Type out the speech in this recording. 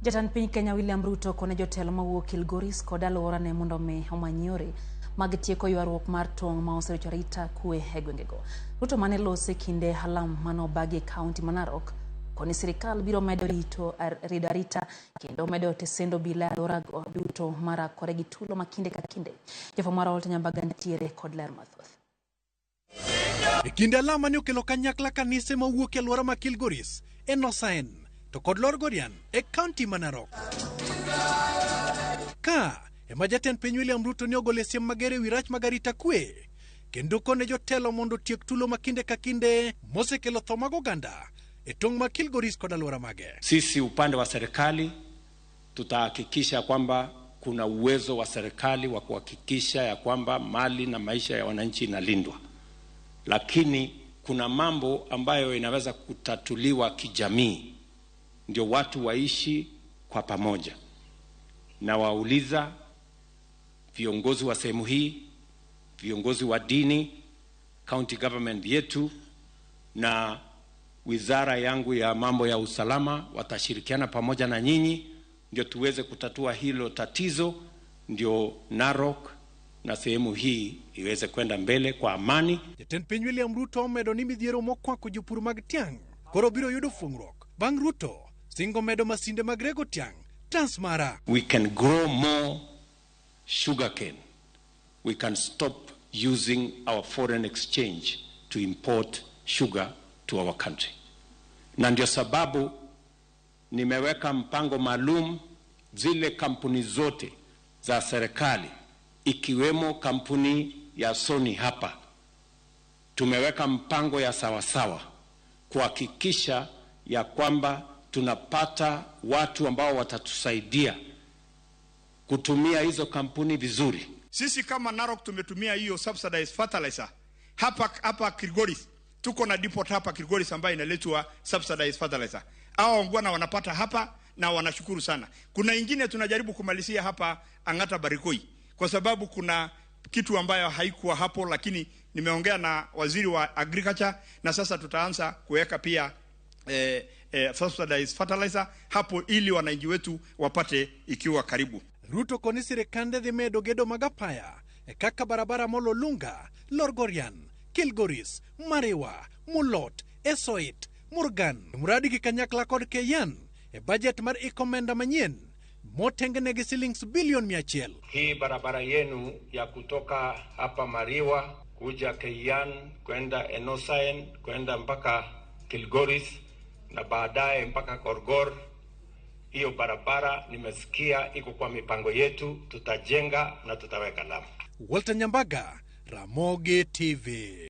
Jatan piny Kenya William Ruto kone jotelo mawuok Kilgoris kod aluora ne mondo mi omany yore mag tieko ywaruok mar tong' ma oserocho rita kwe e gwengego. Ruto mane lose kinde halam manobagi kaunti ma Narok koni sirikal biro medo rido arita kendo medo tesendo bila aluorago duto marakore gi tulo ma kinde ka kinde. Jafo mar Walter Nyambaga ntiere kod ler mathoth. E kinde alama ne okelo kanyakla kanise mawuok e aluora ma Kilgoris Enosaen to kod Lorgorian e kaunti ma Narok. Ka ema jatend piny William Ruto ne ogolo siem mager ewi rach mag arita kwe kendo kone jotelo mondo tiek tulo ma kinde ka kinde mosekelo tho mag oganda e tong' ma Kilgoris kod aluora mage. Sisi upande wa serikali tutahakikisha kwamba kuna uwezo wa serikali wa kuhakikisha ya kwamba mali na maisha ya wananchi inalindwa. Lakini kuna mambo ambayo inaweza kutatuliwa kijamii ndio watu waishi kwa pamoja. Na wauliza viongozi wa sehemu hii, viongozi wa dini, county government yetu na wizara yangu ya mambo ya usalama watashirikiana pamoja na nyinyi ndio tuweze kutatua hilo tatizo, ndio Narok na sehemu hii iweze kwenda mbele kwa amani. Jatend piny William Ruto medo ni midhiero mokwako jopur mag tiang' koro biro yudo fuong'ruok. Bang' Ruto singo medo masinde mag rego tiang' Transmara. We can grow more sugarcane. We can stop using our foreign exchange to import sugar to our country. Na ndio sababu nimeweka mpango maalum zile kampuni zote za serikali ikiwemo kampuni ya Sony hapa. Tumeweka mpango ya sawasawa kuhakikisha ya kwamba tunapata watu ambao watatusaidia kutumia hizo kampuni vizuri. Sisi kama Narok tumetumia hiyo subsidized fertilizer. Hapa Kilgoris tuko na depot hapa Kilgoris ambayo inaletwa subsidized fertilizer. Hao wangwana wanapata hapa na wanashukuru sana. Kuna ingine tunajaribu kumalizia hapa Angata Barikoi kwa sababu kuna kitu ambayo haikuwa hapo, lakini nimeongea na waziri wa agriculture na sasa tutaanza kuweka pia subsidized fertilizer hapo ili wananchi wetu wapate ikiwa karibu. Ruto koni sirikande dhi medo gedo mag apaya e kaka barabara mololunga, Lorgorian, Kilgoris, Mariwa, Mulot, Esoit, Murgan, muradi gi kanyakla kod Keyan e budget mar ikomenda manyien motengenegi shillings bilion 100. Hii barabara yenu ya kutoka hapa Mariwa kuja Keyan kwenda Enosaen kwenda mpaka Kilgoris na baadaye mpaka Korgor, hiyo barabara nimesikia iko kwa mipango yetu, tutajenga na tutaweka lami. Walter Nyambaga, Ramogi TV.